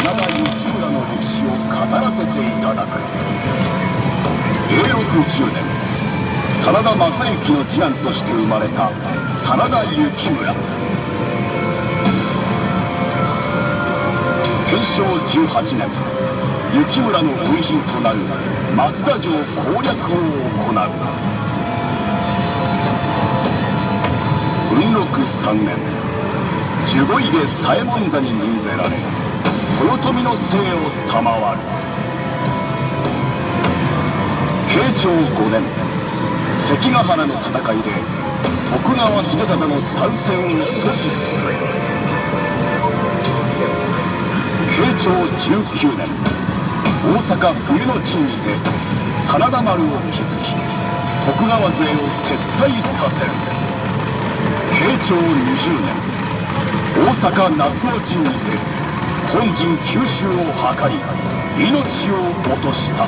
真田幸村の歴史を語らせていただく。永禄10年、真田昌幸の次男として生まれた真田幸村。天正18年、幸村の初陣となる松田城攻略を行う。文禄3年、守護位で左衛門座に任ぜられ、豊臣の姓を賜る。慶長5年、関ヶ原の戦いで徳川秀忠の参戦を阻止する。慶長19年、大阪冬の陣にて真田丸を築き、徳川勢を撤退させる。慶長20年、大阪夏の陣にて本陣急襲を図り、命を落とした。